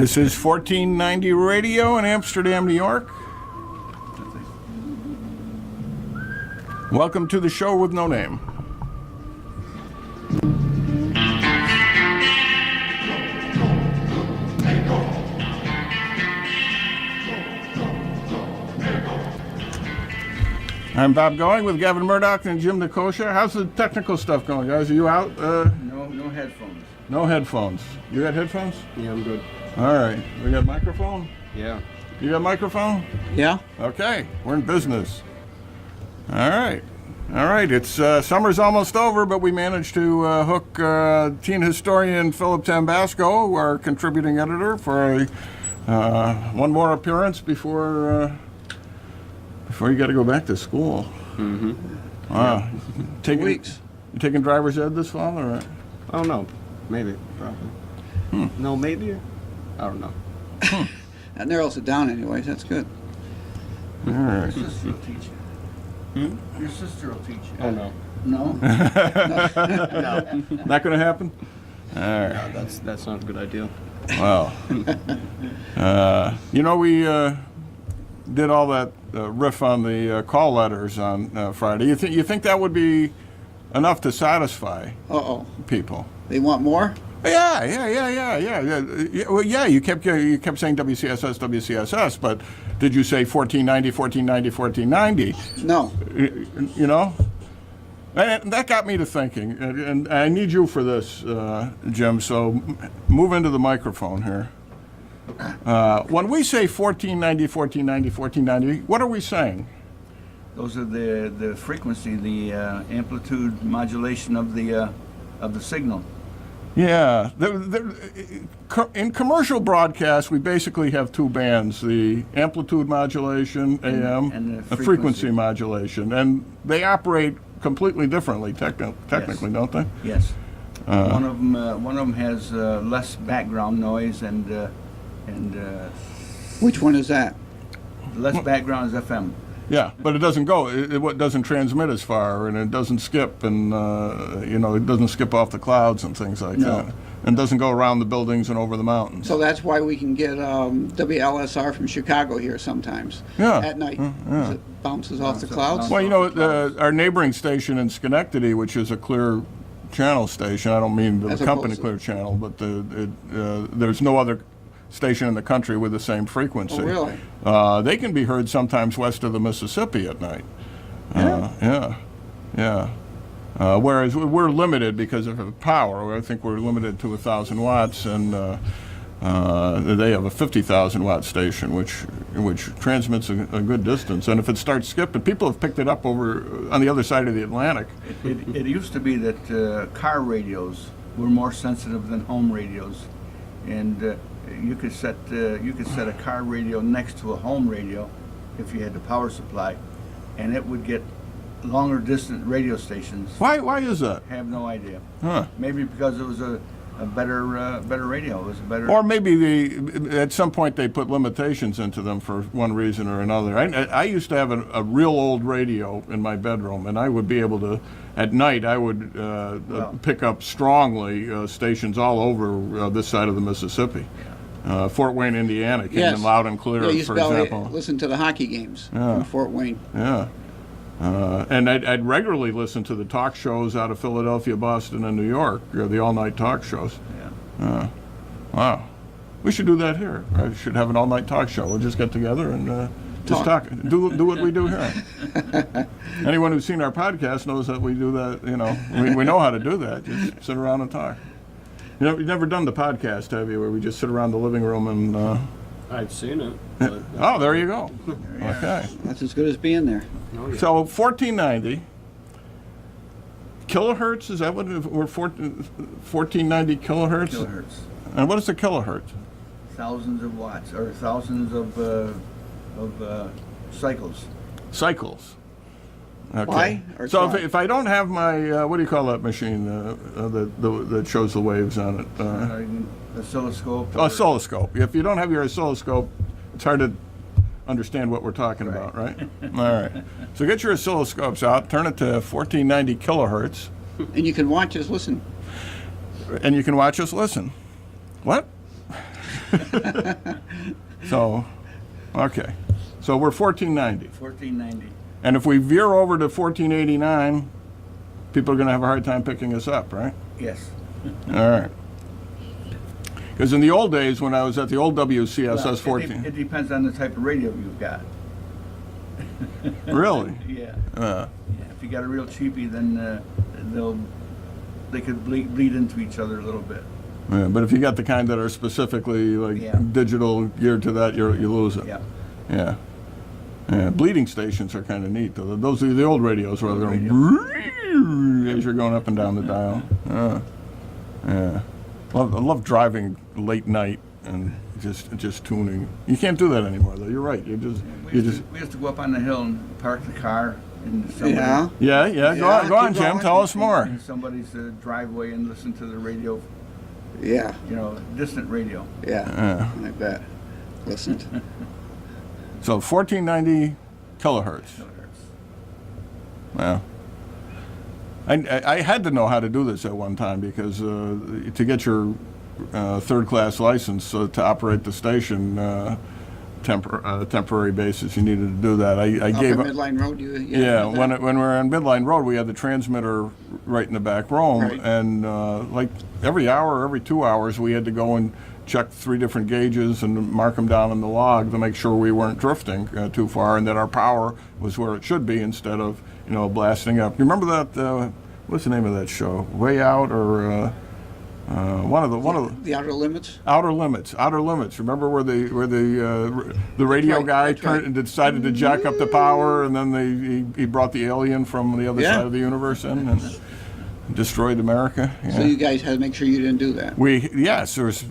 This is 1490 Radio in Amsterdam, New York. Welcome to the show with no name. I'm Bob Going with Gavin Murdoch and Jim Nikosha. How's the technical stuff going, guys? Are you out? No headphones. No headphones. You got headphones? Yeah, I'm good. All right. We got microphone? Yeah. You got microphone? Yeah. Okay. We're in business. All right. All right. It's summer's almost over, but we managed to hook teen historian Phillip Tambasco, our contributing editor, for one more appearance before you got to go back to school. Mm-hmm. Wow. Yeah. 2 weeks. You taking driver's ed this fall, or what? I don't know. Maybe. Probably. No, maybe. I don't know. That narrows it down anyways. That's good. All right. Your sister will teach you. Your sister will teach you. Oh, no. No? No. Not going to happen? All right. No, that's not a good idea. Wow. We did all that riff on the call letters on Friday. You think that would be enough to satisfy people? They want more? Yeah. Well, yeah. You kept saying WCSS, but did you say 1490, 1490, 1490? No. You know, and that got me to thinking. And I need you for this, Jim. So move into the microphone here. When we say 1490, 1490, 1490, what are we saying? Those are the frequency, the amplitude modulation of the signal. Yeah. In commercial broadcasts, we basically have two bands, the amplitude modulation, AM, and the frequency modulation. And they operate completely differently, technically, don't they? Yes. One of them has less background noise and Which one is that? less background is FM. Yeah, but it doesn't go. It doesn't transmit as far, and it doesn't skip, and it doesn't skip off the clouds and things like that, and doesn't go around the buildings and over the mountains. So that's why we can get WLSR from Chicago here sometimes. Yeah. At night. Yeah. It bounces off the clouds. Well, our neighboring station in Schenectady, which is a clear channel station. I don't mean the company Clear Channel, but there's no other station in the country with the same frequency. Oh, really? They can be heard sometimes west of the Mississippi at night. Yeah. Whereas we're limited because of power. I think we're limited to 1,000 watts, and they have a 50,000 watt station, which transmits a good distance. And if it starts skipping, people have picked it up over on the other side of the Atlantic. It used to be that car radios were more sensitive than home radios, and you could set a car radio next to a home radio if you had the power supply, and it would get longer distance radio stations. Why is that? I have no idea. Huh. Maybe because it was a better radio. It was a better. Or maybe at some point they put limitations into them for one reason or another. I used to have a real old radio in my bedroom, and I would be able to, at night, I would pick up strongly stations all over this side of the Mississippi. Fort Wayne, Indiana came in loud and clear, you used for to example. listen to the hockey games in Fort Wayne. Yeah. And I'd regularly listen to the talk shows out of Philadelphia, Boston, and New York, the all-night talk shows. Yeah. Wow. We should do that here. I should have an all-night talk show. We'll just get together and just talk. Do what we do here. Anyone who's seen our podcast knows that we do that. We know how to do that. Just sit around and talk. You've never done the podcast, have you, where we just sit around the living room and... I've seen it. Oh, there you go. Okay. That's as good as being there. Oh, yeah. So 1490 kilohertz, is that what we're 1490 kilohertz? Kilohertz. And what is a kilohertz? Thousands of watts or thousands of cycles. Cycles. Okay. Why? Or So try? if I don't have my what do you call that machine that shows the waves on it? Oscilloscope. Oscilloscope. If you don't have your oscilloscope, it's hard to understand what we're talking about, right? All right. So get your oscilloscopes out, turn it to 1490 kilohertz. And you can watch us listen. And you can watch us listen. What? So, okay. So we're 1490. 1490. And if we veer over to 1489, people are going to have a hard time picking us up, right? Yes. All right. Because in the old days, when I was at the old WCSS Well, 14. It depends on the type of radio you've got. Really? Yeah. Uh, Yeah. If you got a real cheapie, then they could bleed into each other a little bit. yeah, but if you got the kind that are specifically like Yeah. digital geared to that, you lose it. Yeah. Yeah. Yeah. Bleeding stations are kind of neat, though. Those are the old radios where they're Old going as you're going up and down the dial. Yeah. I love driving late night and just tuning. You can't do that anymore, though. You're right. We used to go up on the hill and park the car in somebody's, Yeah. Yeah. Yeah, Go on, keep Jim. going. Tell us more. in somebody's driveway and listen to the radio, Yeah, distant radio. yeah, I bet. Listened. So 1490 kilohertz. Wow. I had to know how to do this at one time because to get your third-class license to operate the station temporary basis, you needed to do that. I Up gave at Midline Road, you yeah, have when that? we were on Midline Road, we had the transmitter right in the back room, Right. and like every hour, every 2 hours, we had to go and check 3 different gauges and mark them down in the log to make sure we weren't drifting too far and that our power was where it should be instead of blasting up. You remember that? What's the name of that show? Way Out or one of the The Outer Limits? Outer Limits. Outer Limits. Remember where the radio right, guy that's right. decided to jack up the power, and then he brought the alien from the other Yeah. side of the universe in and destroyed America. Yeah. So you guys had to make sure you didn't do that. Yes, there was.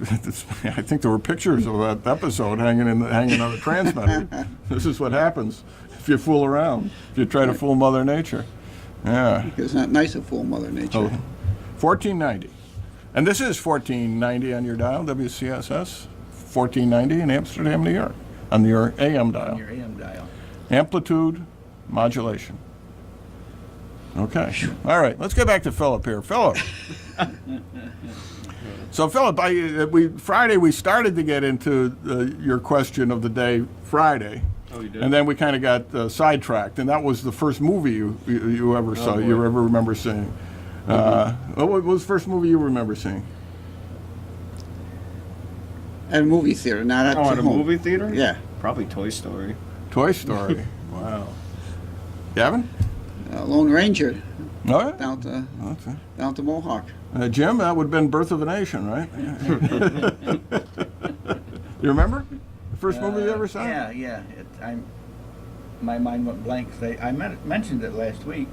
I think there were pictures of that episode hanging on the transmitter. This is what happens if you fool around. If you try to fool Mother Nature. Yeah. It's not nice to fool Mother Nature. So, 1490. And this is 1490 on your dial, WCSS. 1490 in Amsterdam, New York, on your AM dial. Your AM dial. Amplitude modulation. Okay. All right. Let's get back to Philip here. Philip. So, Philip, Friday we started to get into your question of the day Friday. Oh, you did? And then we kind of got sidetracked, and that was the first movie you ever saw, boy. you ever remember seeing. What was the first movie you remember seeing? At a movie theater, not at Oh, at a home. movie theater? Yeah. Probably Toy Story. Toy Story. Wow. Gavin? Lone Ranger Oh, yeah. down to Mohawk. Jim, that would have been Birth of a Nation, right? You remember? The first movie you ever saw? Yeah. My mind went blank. I mentioned it last week.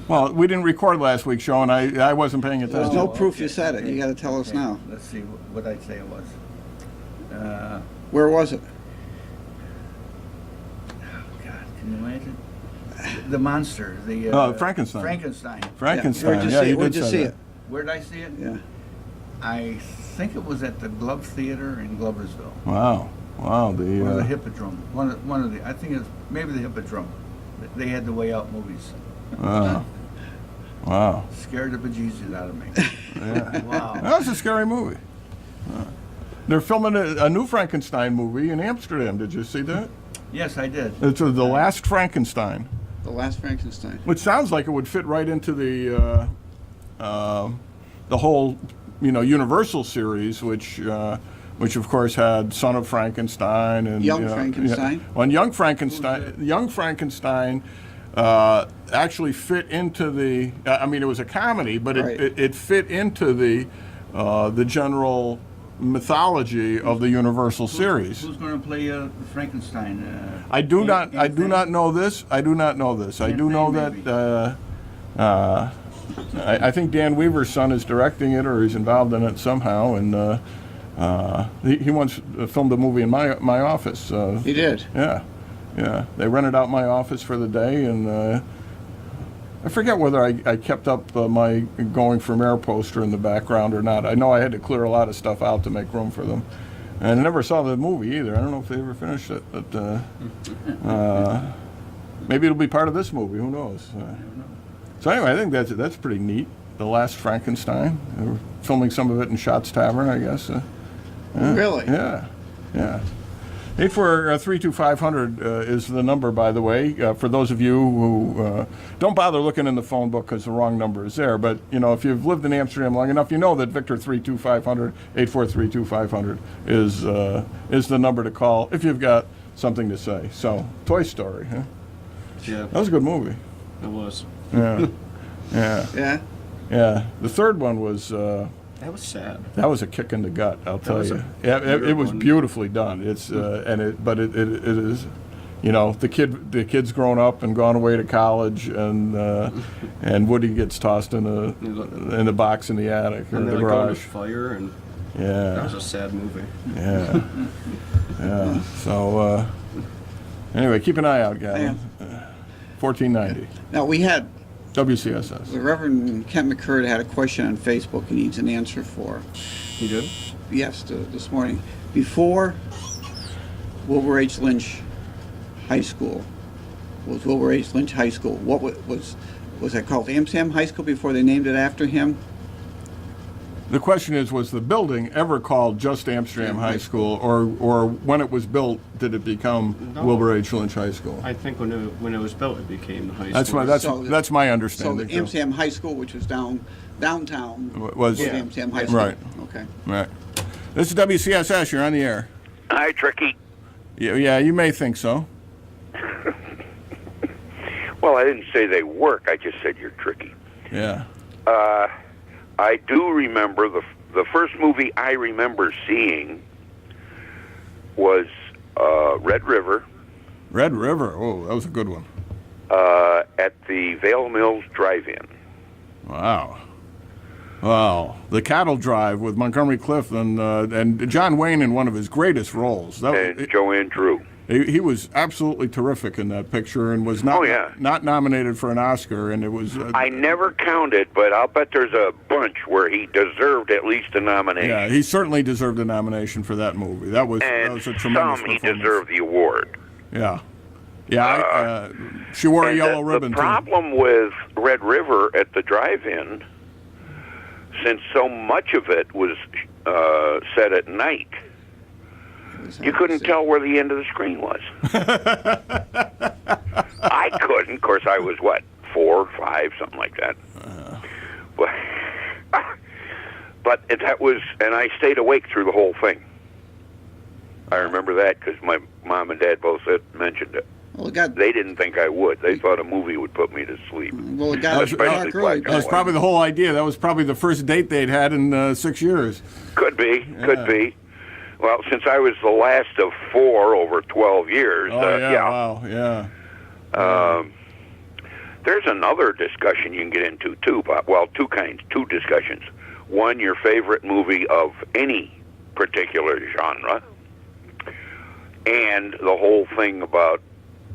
Well, we didn't record last week's show, and I wasn't paying There's attention. no proof you said it. You got to tell us Okay, now. Let's see what I'd say it was. Where was it? God, can you imagine? The monster, Frankenstein. Frankenstein. Frankenstein. Where'd you Yeah, see you it? Where'd did you say see that. it? Where did I see it? Yeah. I think it was at the Glove Theater in Gloversville. Wow. Or the Hippodrome. One of the. I think it's maybe the Hippodrome. They had the Way Out movies. Wow. Scared the bejesus out of me. Yeah. Wow. That was a scary movie. They're filming a new Frankenstein movie in Amsterdam. Did you see that? Yes, I did. It's The Last Frankenstein, The Last Frankenstein. which sounds like it would fit right into the whole, Universal series, which of course had Son of Frankenstein and Young Frankenstein? Yeah. Well, and Young Frankenstein actually fit into the. It was a comedy, but Right. it fit into the general mythology of the Universal series. Who's going to play Frankenstein? I do not Thing? know this. I do not know this. I Aunt do know Thing, that I think Dan Weaver's son is directing it, or he's involved in it somehow, and he once filmed a movie in my office. He did. Yeah. They rented out my office for the day, and I forget whether I kept up my Going for Mayor poster in the background or not. I know I had to clear a lot of stuff out to make room for them. And I never saw the movie either. I don't know if they ever finished it, but maybe it'll be part of this movie. Who knows? So anyway, I think that's pretty neat. The Last Frankenstein. They were filming some of it in Shots Tavern, I guess. Really? Yeah, yeah. 8432500 is the number, by the way, for those of you who don't bother looking in the phone book because the wrong number is there. But, you know, if you've lived in Amsterdam long enough, you know that Victor 32500, 8432500 is the number to call if you've got something to say. So, Toy Story, huh? Yeah, That was a good movie. it was. Yeah, yeah, Yeah. yeah. The third one was... That was sad. that was a kick in the gut, I'll tell was you. a Yeah, it was weird one. beautifully done. It's but it is, you know, the kid's grown up and gone away to college, and Woody gets tossed in a box in the attic or And the they like go to garage. fire, and that was Yeah, a sad movie. yeah, yeah. So anyway, keep an eye out, Gavin. 1490 Now, we had, WCSS. the Reverend Kent McCurd had a question on Facebook he needs an answer for. He did? Yes, this morning. Before Wilbur H. Lynch High School, was Wilbur H. Lynch High School, what was that called Amsterdam High School before they named it after him? The question is, was the building ever called just Amsterdam High School, or when it was built, did it become No. Wilbur H. Lynch High School? I think when it was built, it became the high school. That's my So understanding. the Amsterdam High School, which was downtown, was was Amsterdam High School? Right. Okay. right. This is WCSS. You're on the air. Hi, Tricky. Yeah, you may think so. Well, I didn't say they work. I just said you're tricky. Yeah. I do remember the first movie I remember seeing was Red River Red River. Oh, that was a good one. at the Vale Mills Drive-In. Wow. Wow. The Cattle Drive with Montgomery Clift and John Wayne in one of his greatest roles. And Joanne Drew. He was absolutely terrific in that picture and was not Oh, yeah. not nominated for an Oscar, and it was I never counted, but I'll bet there's a bunch where he deserved at least a nomination. yeah, he certainly deserved a nomination for that movie. That was And a tremendous some he performance. deserved the award. Yeah, yeah. She wore a And yellow the ribbon too. problem with Red River at the drive-in, since so much of it was set at night, you couldn't tell where the end of the screen was. I couldn't. Of course, I was, 4, 5, something like that. But that was, and I stayed awake through the whole thing. I remember that because my mom and dad both mentioned it. Well, it got, They didn't think I would. They thought a movie would put me to sleep. well, it got Especially dark early. black That was probably the whole idea. That was probably the first date they'd had in 6 years. Could be. Well, since I was the last of 4 over 12 years, Oh yeah, wow, yeah. There's another discussion you can get into too. But, well, two discussions. One, your favorite movie of any particular genre, and the whole thing about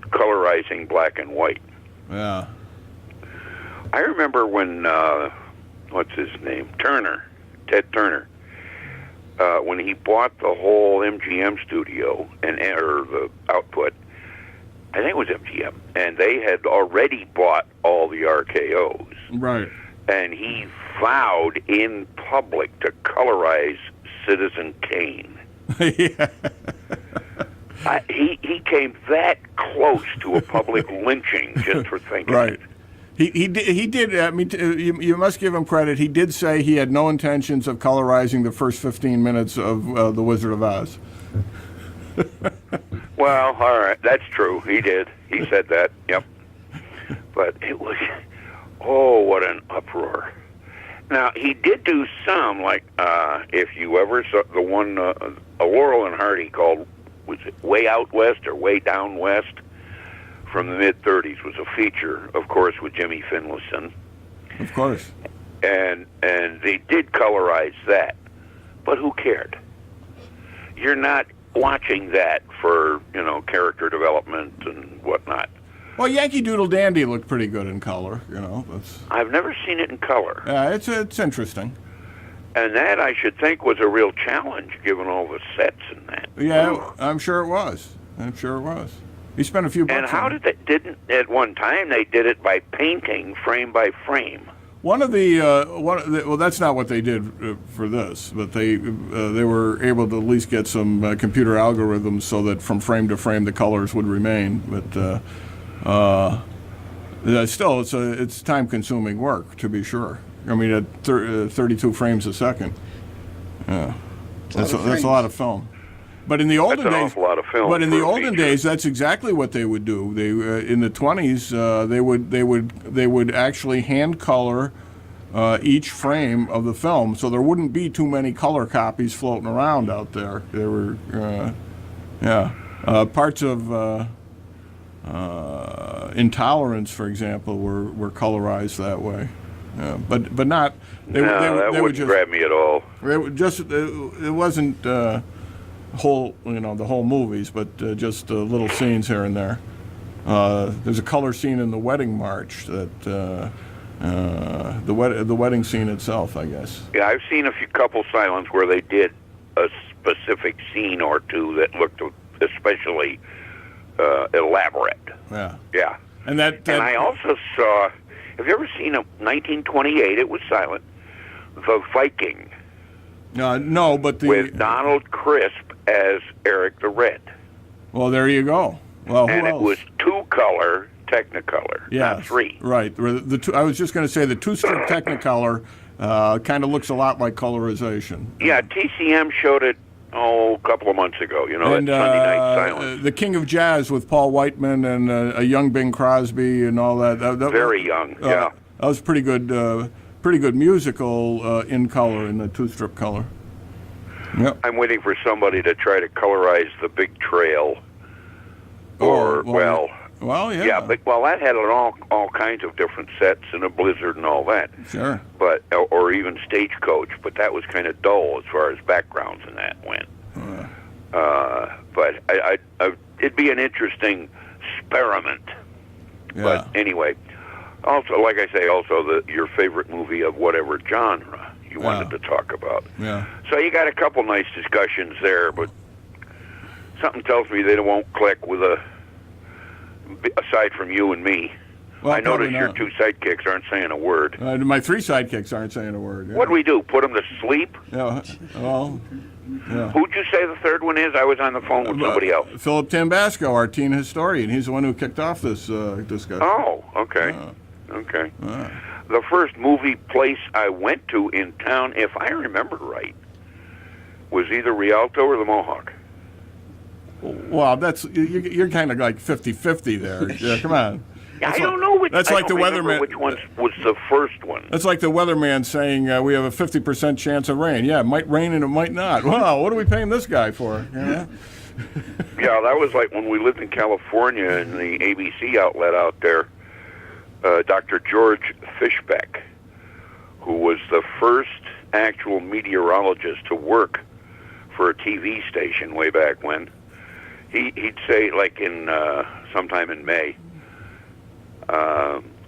colorizing black and white. Yeah. I remember when what's his name, Ted Turner, when he bought the whole MGM studio or the output. I think it was MGM, and they had already bought all the RKOs. Right. And he vowed in public to colorize Citizen Kane. Yeah. He came that close to a public lynching just for thinking. Right. He did. I mean, you must give him credit. He did say he had no intentions of colorizing the first 15 minutes of The Wizard of Oz. Well, all right, that's true. He did. He said that. Yep. But it was, oh, what an uproar. Now, he did do some, like, if you ever saw the one, a Laurel and Hardy called, was it Way Out West or Way Down West? From the mid-'30s, was a feature, of course, with Jimmy Finlayson. Of course. And they did colorize that. But who cared? You're not watching that for, character development and whatnot. Well, Yankee Doodle Dandy looked pretty good in color. That's. I've never seen it in color. Yeah, it's interesting. And that, I should think, was a real challenge, given all the sets and that. Yeah, Ooh. I'm sure it was. He spent a few bucks. And how on it. did they, at one time, they did it by painting frame by frame. well, that's not what they did for this, but they were able to at least get some computer algorithms so that from frame to frame the colors would remain. But still, it's time-consuming work, to be sure. I mean, at 32 frames a second, that's a lot of film. But in the olden That's an days, awful lot of film but in the for a olden feature. days, that's exactly what they would do. They in the 20s, they would actually hand color each frame of the film, so there wouldn't be too many color copies floating around out there. There were, parts of Intolerance, for example, were colorized that way. But not. They that would wouldn't just grab me at all. it wasn't the whole movies, but just little scenes here and there. There's a color scene in the wedding march that the wedding scene itself, I guess. Yeah, I've seen a few couple silents where they did a specific scene or two that looked especially elaborate. Yeah. Yeah. And that And I also saw, have you ever seen a 1928, it was silent, The Viking, no, but with Donald Crisp as Eric the Red. Well, there you go. Well, And who it else? was 2-color Technicolor, not 3. Right. I was just going to say the two-strip Technicolor kind of looks a lot like colorization. Yeah, TCM showed it, a couple of months ago, And that Sunday Night Silence. the King of Jazz with Paul Whiteman and a young Bing Crosby and all that. Very young, yeah. That was pretty good musical in color, in the two-strip color. Yep. I'm waiting for somebody to try to colorize The Big Trail. Or, yeah. yeah, but that had all kinds of different sets and a blizzard and all that. Sure. But or even Stagecoach, but that was kind of dull as far as backgrounds and that went. But it'd be an interesting experiment. Yeah. But anyway, also, like I say, your favorite movie of whatever genre you wanted to talk about. Yeah. So you got a couple nice discussions there, but something tells me they won't click aside from you and me. Well, I notice probably your not. 2 sidekicks aren't saying a word. My 3 sidekicks aren't saying a word. Yeah. What do we do? Put them to sleep? Yeah. Well. Yeah. Who'd you say the third one is? I was on the phone with somebody else. Phillip Tambasco, our teen historian. He's the one who kicked off this discussion. Oh, okay. Okay. The first movie place I went to in town, if I remember right, was either Rialto or the Mohawk. Well, you're kind of like 50-50 there. Yeah, come on. Yeah, I don't know which. That's I like don't the remember weatherman. Which one was the first one? That's like the weatherman saying we have a 50% chance of rain. Yeah, it might rain and it might not. Well, what are we paying this guy for? Yeah. Yeah, that was like when we lived in California in the ABC outlet out there. Dr. George Fishbeck, who was the first actual meteorologist to work for a TV station way back when, he'd say, like in sometime in May,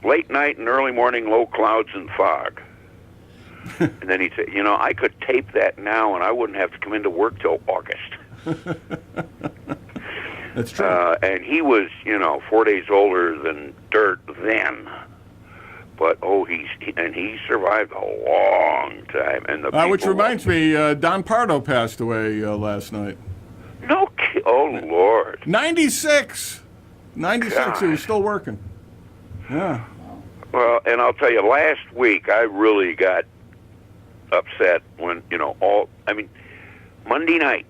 late night and early morning, low clouds and fog. And then he'd say, I could tape that now and I wouldn't have to come into work till August. That's true. And he was, 4 days older than dirt then. But he survived a long time. And the Which people- reminds me, Don Pardo passed away last night. Oh Lord. 96. 96. He was still working. Yeah. Well, and I'll tell you, last week I really got upset when Monday night,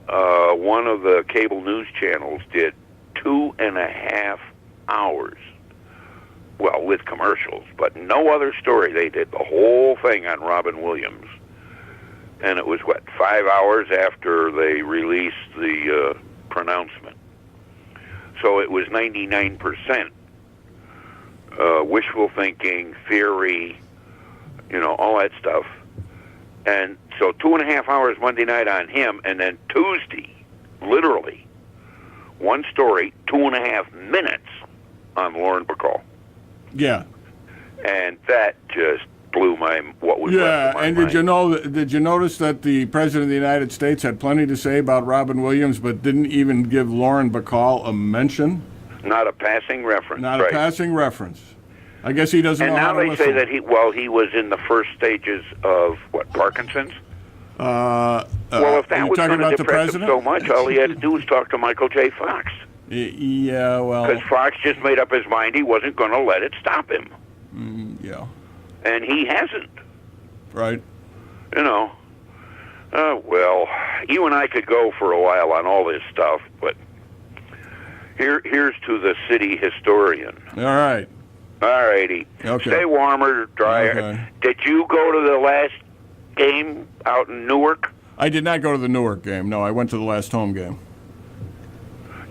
one of the cable news channels did 2.5 hours. Well, with commercials, but no other story. They did the whole thing on Robin Williams. And it was, 5 hours after they released the pronouncement. So it was 99% wishful thinking, theory, all that stuff. And so 2.5 hours Monday night on him, and then Tuesday, literally, one story, 2.5 minutes on Lauren Bacall. Yeah. And that just blew what was left of my and mind. did you notice that the President of the United States had plenty to say about Robin Williams, but didn't even give Lauren Bacall a mention? Not a passing reference. Not right. a passing reference. I guess he doesn't And know how now to they whistle. say that he was in the first stages of what, Parkinson's. Well, if are that you was talking going to about the depress him president? so much, all he had to do was talk to Michael J. Fox. Yeah, well, Because Fox just made up his mind he wasn't going to let it stop him. yeah, And he hasn't, right. you know. Well, you and I could go for a while on all this stuff, but here's to the city historian. All right. All righty. Okay. Stay warmer, drier. Okay. Did you go to the last game out in Newark? I did not go to the Newark game. No, I went to the last home game.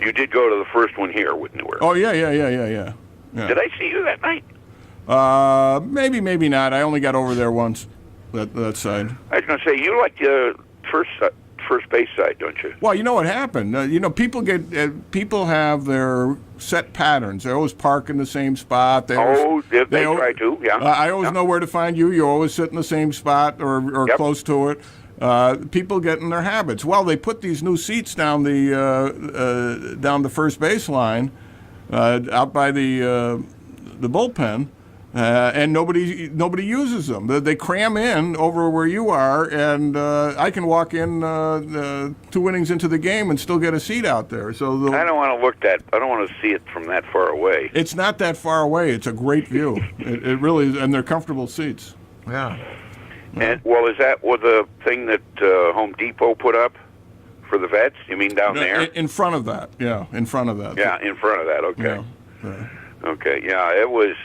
You did go to the first one here with Newark. Oh, yeah. Did I see you that night? Maybe not. I only got over there once, that side. I was going to say, you like the first base side, don't you? Well, you know what happened? People have their set patterns. They always park in the same spot. They try to, yeah. I always know where to find you. You always sit in the same spot or Yep. close to it. People get in their habits. Well, they put these new seats down the first base line, out by the bullpen, and nobody uses them. They cram in over where you are, and I can walk in 2 innings into the game and still get a seat out there. So I don't want to see it from that far away. it's not that far away. It's a great view. It really is, and they're comfortable seats. Yeah. And well, is that the thing that Home Depot put up for the vets? You mean down there? In front of that, yeah. In front of that. Yeah, in front of that. Okay. Yeah. Okay. Yeah, it was.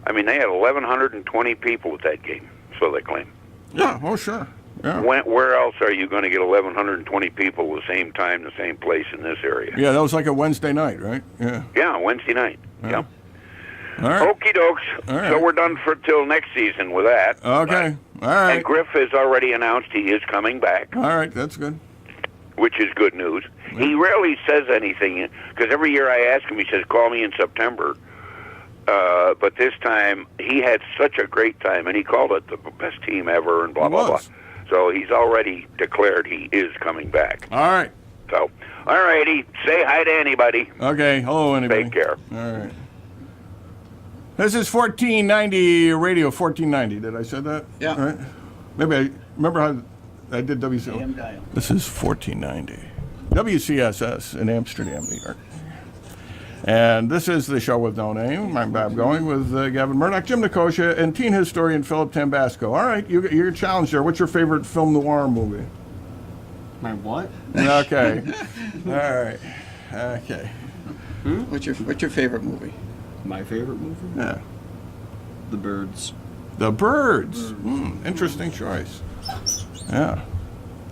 I mean, they had 1,120 people at that game, so they claim. Yeah. Oh, sure. Yeah. Where else are you going to get 1,120 people at the same time, the same place in this area? Yeah, that was like a Wednesday night, right? Yeah. Yeah, Wednesday night. Yeah. All right. Okie dokes. All right. So we're done till next season with that. Okay. All right. And Griff has already announced he is coming back, All right. That's good. which is good news. He rarely says anything, because every year I ask him, he says, call me in September. But this time, he had such a great time, and he called it the best team ever, and blah, blah, blah. was. So he's already declared he is coming back. All right. So, all righty. Say hi to anybody. Okay. Hello, anybody. Take care. All right. This is 1490 radio, 1490. Did I say that? Yeah. All right. Maybe I remember how I did WCO. AM dial. This is 1490. WCSS in Amsterdam, New York. And this is the show with no name. I'm Bob Going with Gavin Murdoch, Jim Nicosia, and teen historian Phillip Tambasco. All right, you're challenged there. What's your favorite film noir movie? My what? Okay. All right. Okay. What's your favorite movie? My favorite movie? Yeah. The Birds. The Birds. Interesting choice. Yeah.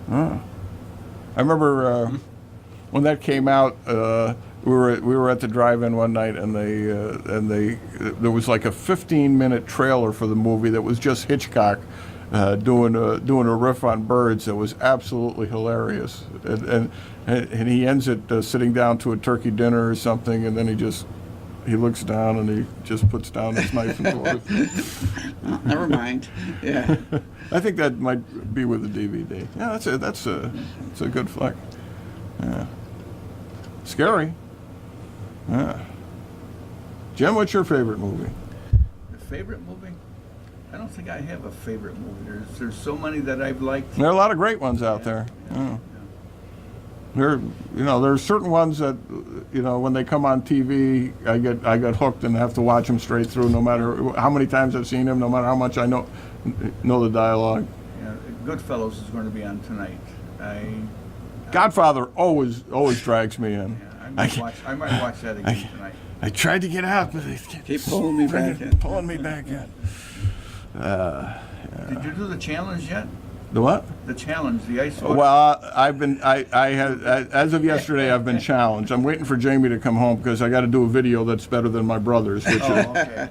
I remember when that came out. We were at the drive-in one night, and there was like a 15-minute trailer for the movie that was just Hitchcock doing a riff on birds that was absolutely hilarious. And he ends it sitting down to a turkey dinner or something, and then he looks down and he just puts down his knife and fork. Oh, never mind. Yeah. I think that might be with the DVD. Yeah, that's a good flick. Yeah. Scary. Yeah. Jim, what's your favorite movie? The favorite movie? I don't think I have a favorite movie. There's so many that I've liked. There are a lot of great ones out there. Yeah. There are certain ones that, when they come on TV, I get hooked and have to watch them straight through, no matter how many times I've seen them, no matter how much I know the dialogue. Yeah, Goodfellas is going to be on tonight. Godfather always drags me in. Yeah, I might watch that again tonight. I tried to get out, but they Keep pulling me back in. Pulling me back in. Did you do the challenge yet? The what? The challenge, the ice hockey. Well, as of yesterday, I've been challenged. I'm waiting for Jamie to come home because I got to do a video that's better than my brother's,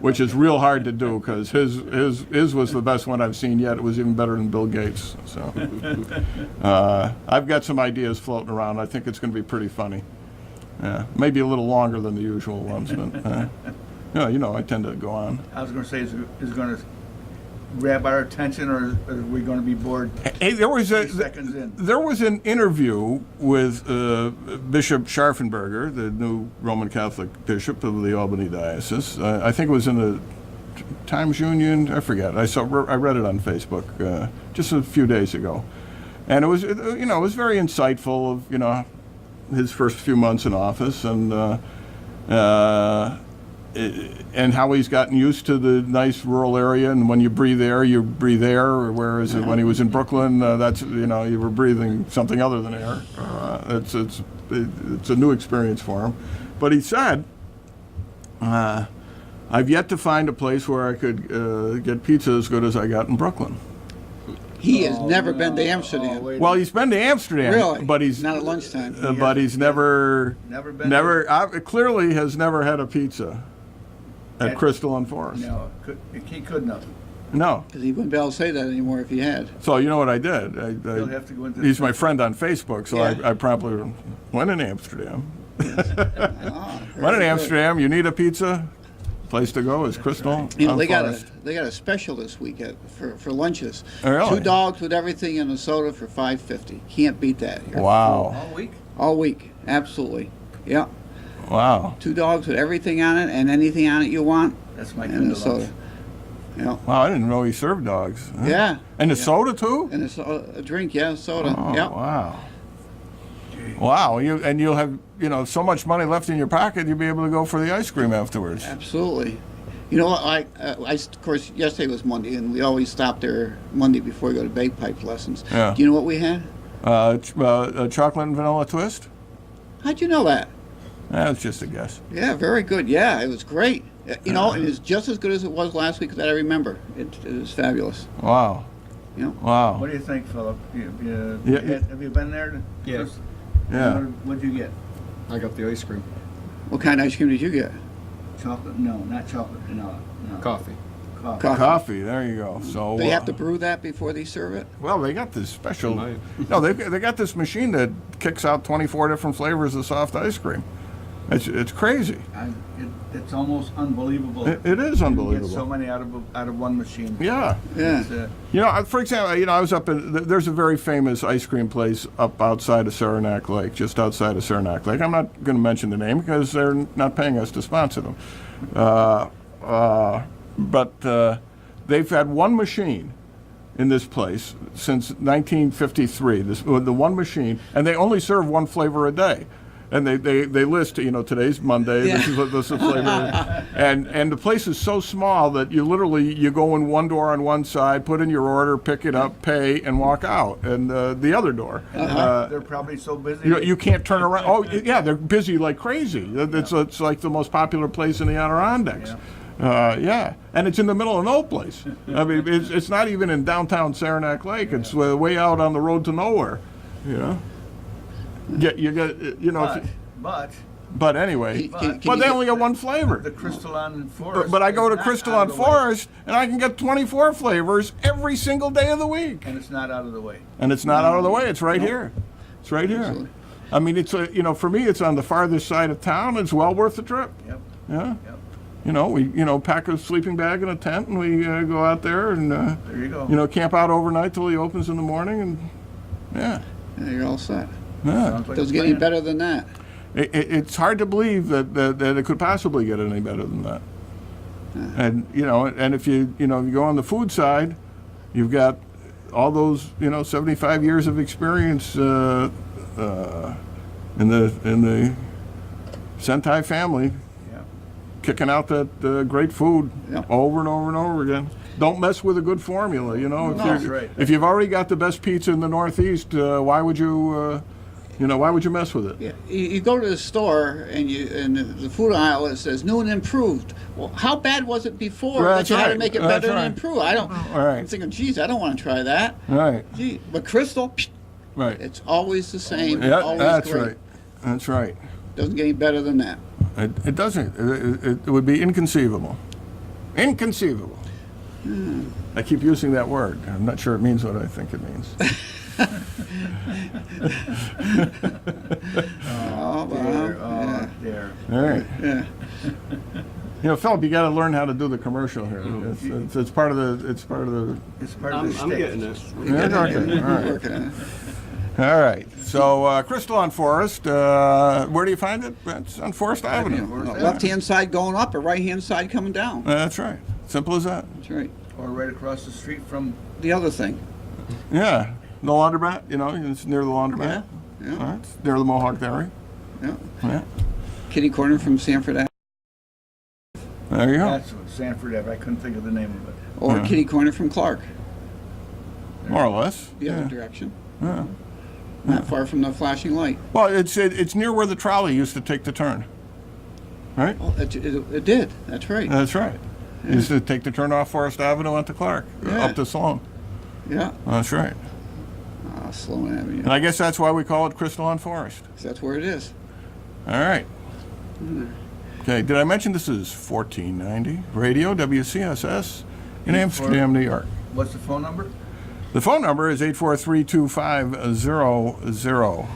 which is real hard to do because his was the best one I've seen yet. It was even better than Bill Gates. So I've got some ideas floating around. I think it's going to be pretty funny. Yeah, maybe a little longer than the usual ones, but I tend to go on. I was going to say, is going to grab our attention, or are we going to be bored Hey, there was 3 seconds in? an interview with Bishop Scharfenberger, the new Roman Catholic bishop of the Albany Diocese. I think it was in the Times Union. I forget. I read it on Facebook just a few days ago, and it was it was very insightful of his first few months in office and how he's gotten used to the nice rural area, and when you breathe air, you breathe air. Whereas when he was in Brooklyn, that's you were breathing something other than air. It's a new experience for him. But he said, "I've yet to find a place where I could get pizza as good as I got in Brooklyn." He has never been to Amsterdam. Well, he's been to Amsterdam, Really? but he's Not at lunchtime. but he's never Never clearly has never had a pizza at At- Crystal and Forest. No, he couldn't have. No. Because he wouldn't be able to say that anymore if he had. So you know what I did? He'll have to go into. He's my friend on Facebook, so Yeah. I promptly went in Amsterdam. Ah, Went in very good. Amsterdam. You need a pizza? Place to go is Crystal You know, on they got Forest. a special this week for lunches. Oh, really? 2 dogs with everything and a soda for $5.50. Can't beat that here. Wow! All week. All week, absolutely. Yeah, Wow! 2 dogs with everything on it and anything on it you want, That's my and kind a of soda. lunch. Yeah, Wow! I didn't know he served dogs. Huh? yeah, And the soda too? and a drink, yeah, soda. Oh, Yeah, wow! Wow! You'll have so much money left in your pocket, you'll be able to go for the ice cream afterwards. absolutely. You know what? Of course, yesterday was Monday, and we always stop there Monday before we go to bagpipe lessons. Yeah. Do you know what we had? A chocolate and vanilla twist? How'd you know that? That's just a guess. Yeah, very good. Yeah, it was great. You know, it was just as good as it was last week that I remember. It was fabulous. Wow! You know, Wow! What do you think, Philip? Yeah. Have you been there? Yeah. Yeah. What'd you get? I got the ice cream. what kind of ice cream did you get? Chocolate? No, not chocolate. No. Coffee. Coffee. Coffee. There you go. So They have to brew that before they serve it. Well, they got this special. Might. No, they got this machine that kicks out 24 different flavors of soft ice cream. It's crazy. It's almost unbelievable. It is You unbelievable. get so many out of one machine. Yeah. Yeah. It's, For example, I was up in. There's a very famous ice cream place up outside of Saranac Lake, just outside of Saranac Lake. I'm not going to mention the name because they're not paying us to sponsor them. But they've had one machine in this place since 1953. The one machine, and they only serve one flavor a day. And they list, today's Monday, Yeah. this is the flavor. And the place is so small that you go in one door on one side, put in your order, pick it up, pay, and walk out. And the other door. they're probably so busy. You can't turn around. Oh, yeah, they're busy like crazy. It's like the most popular place in the Adirondacks. Yeah, and it's in the middle of no place. I mean, it's not even in downtown Saranac Lake. It's way out on the road to nowhere. But anyway, Can but you they get- only got one flavor. The Crystal on Forest. But I go to is not Crystal out on of the way. Forest, and I can get 24 flavors every single day of the week. And it's not out of the way. And it's not out of the way. It's right here. It's right here. Absolutely. I mean, it's for me, it's on the farthest side of town. It's well worth the trip. Yep. Yeah. Yep. We pack a sleeping bag and a tent, and we go out there and There you go. camp out overnight till he opens in the morning, and yeah. Yeah, you're all set. Yeah. Sounds like Doesn't a get any plan. better than that. It's hard to believe that it could possibly get any better than that. And and if you go on the food side, you've got all those 75 years of experience in the Sentai family, Yeah. kicking out that great food Yeah. over and over and over again. Don't mess with a good formula. That's right. If you've already got the best pizza in the Northeast, why would you mess with it? Yeah, you go to the store and the food aisle, it says new and improved. Well, how bad was it before that That's you had to right. make it That's better right. and improve? I'm right. thinking, geez, I don't want to try that. Right, Gee, but Crystal, right. it's always the same. Yeah, always that's great. right. That's right. Doesn't get any better than that. It doesn't. It would be inconceivable. Inconceivable. I keep using that word. I'm not sure it means what I think it means. Oh, There, well, there. All right. yeah. You know, Philip, you got to learn how to do the commercial here. It's part of the. It's part of the I'm state. getting this. Yeah, okay. All right. Working on it. All right. So, Crystal on Forest. Where do you find it? It's on Forest Avenue. Left-hand side going up, or right-hand side coming down. That's right. Simple as that. That's right. Or right across the street from. The other thing. Yeah. The laundromat. You know, it's near the laundromat. Yeah. All right. It's near the Mohawk Dairy. Yeah. Yeah. Kitty corner from Sanford Ave, There you go. That's what Sanford Ave. I couldn't think of the name of it. or Yeah. kitty corner from Clark, More or less. the other direction. Yeah. Not far from the flashing light. Well, it's near where the trolley used to take the turn. Right. Oh, it did. That's right. That's right. Used to take the turn off Forest Avenue onto Clark, Yeah. up to Sloan. Yeah. That's right. Sloan Avenue. And I guess that's why we call it Crystal on Forest. That's where it is. All right. Okay, did I mention this is 1490 Radio, WCSS, in Amsterdam, New York? What's the phone number? The phone number is 843-2500.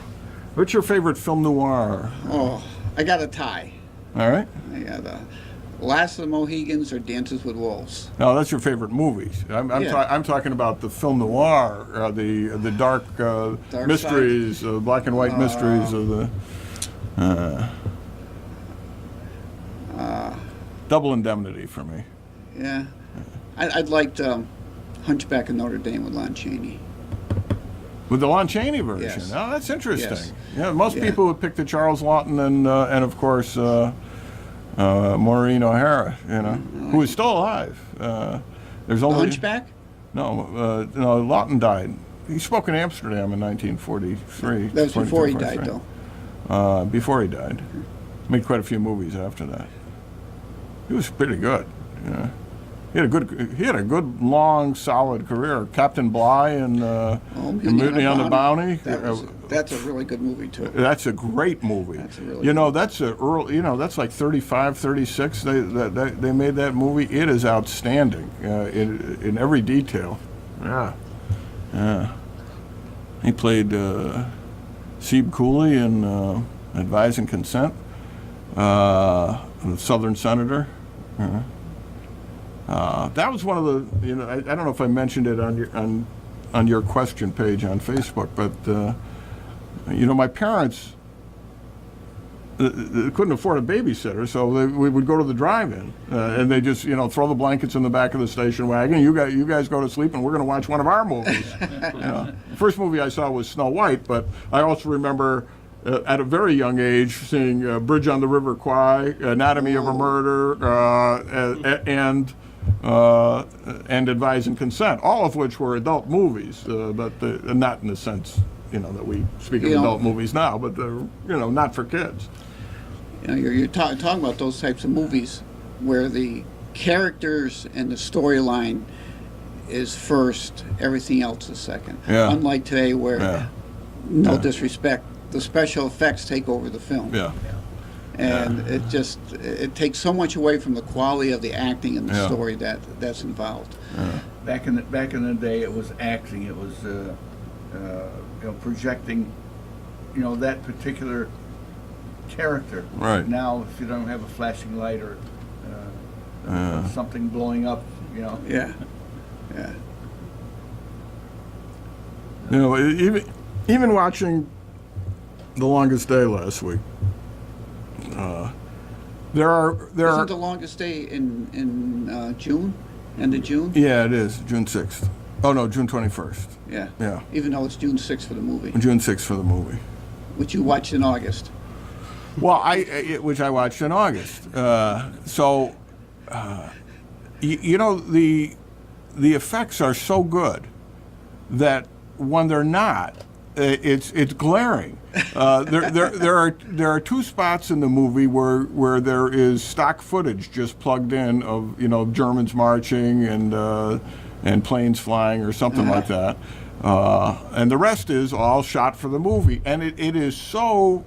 What's your favorite film noir? Oh, I got a tie. All right. I got Last of the Mohegans or Dances with Wolves. No, that's your favorite movies. Yeah. I'm talking about the film noir, the dark, Dark mysteries, black and white mysteries of the Double Indemnity for me. Yeah. I'd liked Hunchback of Notre Dame with Lon Chaney. With the Lon Chaney version. Yes. Oh, that's interesting. Yes. Yeah, most Yeah. people would pick the Charles Lawton and of course Maureen O'Hara, you know, who is still alive. There's The only Hunchback? no, Lawton died. He spoke in Amsterdam in 1943. That was before he 42, died, 43. though. Before he died, made quite a few movies after that. He was pretty good. Yeah. He had a good, long, solid career. Captain Bligh and Mutiny on the Bounty. That's a really good movie, too. That's a great movie. That's a really you know, that's a early. You know, that's like 35, 36. They made that movie. It is outstanding in every detail. Yeah, yeah. He played Sebe Cooley in Advise and Consent, the Southern Senator. That was one of the. You know, I don't know if I mentioned it on your question page on Facebook, but. You know, my parents couldn't afford a babysitter, so we would go to the drive-in, and they just, you know, throw the blankets in the back of the station wagon. You guys go to sleep, and we're going to watch one of our movies. You know, the first movie I saw was Snow White, but I also remember at a very young age seeing Bridge on the River Kwai, Anatomy of a Murder, and Advise and Consent, all of which were adult movies, but not in the sense. You know, that we speak of adult movies now, but they're, you know, not for kids. You know, you're talking about those types of movies where the characters and the storyline is first, everything else is second. Yeah. Unlike today where, Yeah. no Yeah. disrespect, the special effects take over the film. Yeah. And it takes so much away from the quality of the acting and the Yeah. story that's involved. Back in the day, it was acting. It was you know, projecting, you know, that particular character. Right. Now, if you don't have a flashing light or something blowing up, you know. Yeah. Yeah. You know, even watching The Longest Day last week, there are. Isn't the longest day in June? End of June? Yeah, it is June 6th. Oh no, June 21st. Yeah. Yeah, Even though it's June 6th for the movie, June 6th for the movie. which you watched in August. Well, which I watched in August. You know, the effects are so good that when they're not, it's glaring. There are two spots in the movie where there is stock footage just plugged in of, you know, Germans marching and planes flying or something like that, and the rest is all shot for the movie, and it is so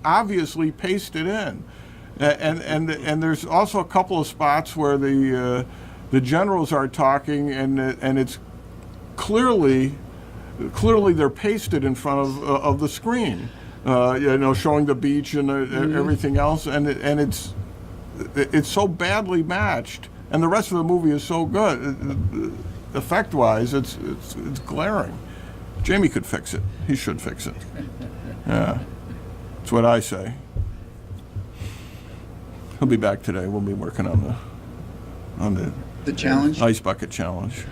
obviously pasted in, and there's also a couple of spots where the generals are talking, and it's clearly they're pasted in front of the screen, you know, showing the beach and everything else, and it's so badly matched, and the rest of the movie is so good. Effect-wise, it's glaring. Jamie could fix it. He should fix it. Yeah, that's what I say. He'll be back today. We'll be working on The challenge? ice bucket challenge.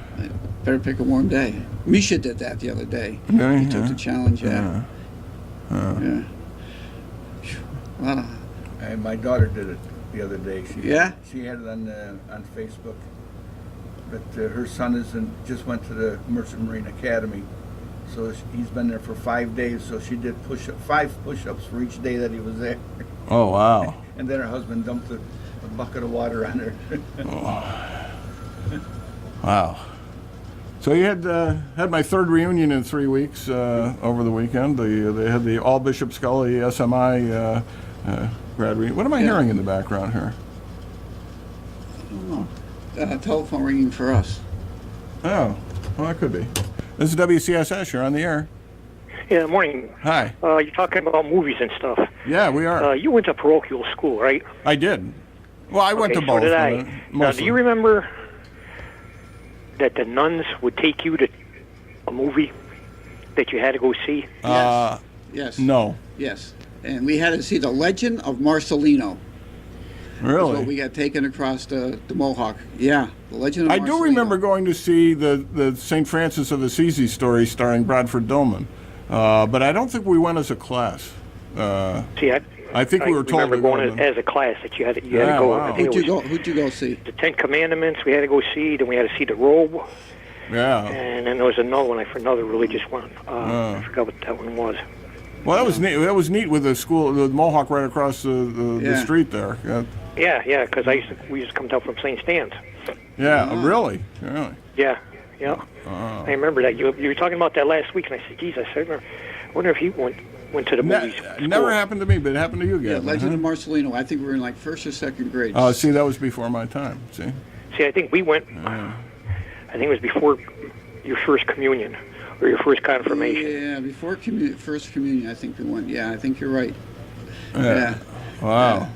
Better pick a warm day. Misha did that the other day. Yeah, He took the challenge, yeah. Yeah. Wow. And my daughter did it the other day. Yeah? She had it on Facebook. But her son just went to the Merchant Marine Academy. So he's been there for 5 days. So she did 5 push-ups for each day that he was there. Oh, wow. And then her husband dumped a bucket of water on her. Wow. So you had my third reunion in 3 weeks over the weekend. They had the All Bishop Scully SMI grad reunion. What am I hearing in the background here? I don't know. Telephone ringing for us. Oh, well, that could be. This is WCSS. You're on the air. Yeah, morning. Hi. You're talking about movies and stuff. Yeah, we are. You went to parochial school, right? I did. Well, I went to so both. did but, I. Now, mostly. do you remember that the nuns would take you to a movie that you had to go see? Yes. No. Yes. And we had to see The Legend of Marcelino. That's what Really? we got taken across the Mohawk. Yeah, The Legend of I Marcelino. do remember going to see the St. Francis of Assisi story starring Bradford Dillman, but I don't think we went as a class. See, I think we were told remember to go going to as a class that you had to Yeah, go. wow. I think Who'd you go see? The Ten Commandments we had to go see. Then we had to see The Robe, Yeah. and then there was another one, another religious one. I forgot what that one was. Well, that was neat. That was neat with the school, the Mohawk right across the Yeah. street there. Yeah, because we used to come down from St. Stan's. Yeah, really. Yeah. I remember that. You were talking about that last week, and I said, geez, I wonder if you went to the movies. Never happened to me, but it happened to you, Yeah, Gavin. Legend of Marcelino. I think we were in like 1st or 2nd grade. Oh, see, that was before my time. See. See, I think we went. I think it was before your first communion or your first confirmation. Yeah, before First Communion, I think we went. Yeah, I think you're right. Yeah. Wow. Yeah.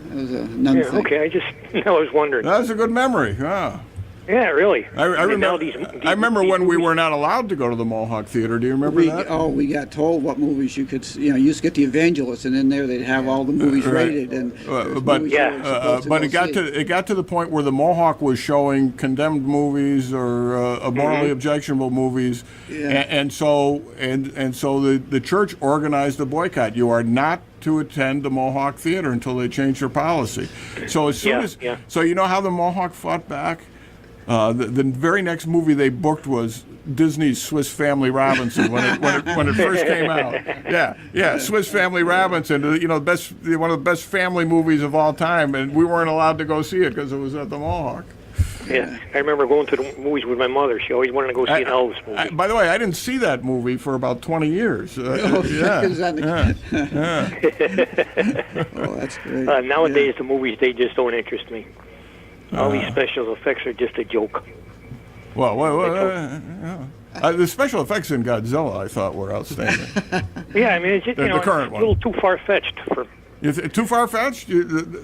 That was a nun Yeah, thing. okay. I was wondering. That was a good memory. Wow. Yeah, really. I remember when we were not allowed to go to the Mohawk Theater. Do you remember that? We got told what movies you could. You used to get the Evangelist, and in there they'd have all the movies Right. rated. And But movies you were supposed to but go it see. got to the point where the Mohawk was showing condemned movies or morally objectionable movies, Yeah. and so the church organized a boycott. You are not to attend the Mohawk Theater until they change their policy. So as soon as so you know how the Mohawk fought back. The very next movie they booked was Disney's Swiss Family Robinson when it first came out. Yeah, Swiss Family Robinson. One of the best family movies of all time, and we weren't allowed to go see it because it was at the Mohawk. Yeah, I remember going to the movies with my mother. She always wanted to go see an Elvis movie. By the way, I didn't see that movie for about 20 years. Oh, that's great. Nowadays, the movies, they just don't interest me. All these special effects are just a joke. Well, the special effects in Godzilla, I thought, were outstanding. Yeah, I mean, it's just, The current it's a one. little too far-fetched. Too far-fetched?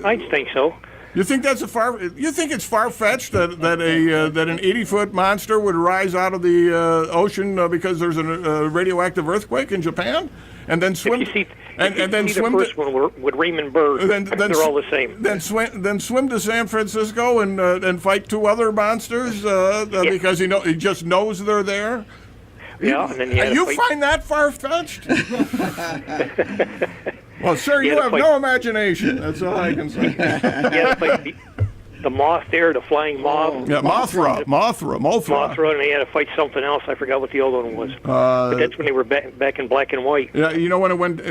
I think so. You think that's You think it's far-fetched that an 80-foot monster would rise out of the ocean because there's a radioactive earthquake in Japan, and then swim? If you see, and then the swim first one with Raymond Burr, they're all the same. Then swim to San Francisco and fight 2 other monsters because he just knows they're there. Yeah, and then you find that far-fetched? Well, sir, you have no imagination. That's all I can say. Yeah, like the moth there, the flying moth. Yeah, Mothra, and they had to fight something else. I forgot what the other one was. But that's when they were back in black and white. Yeah, when it went,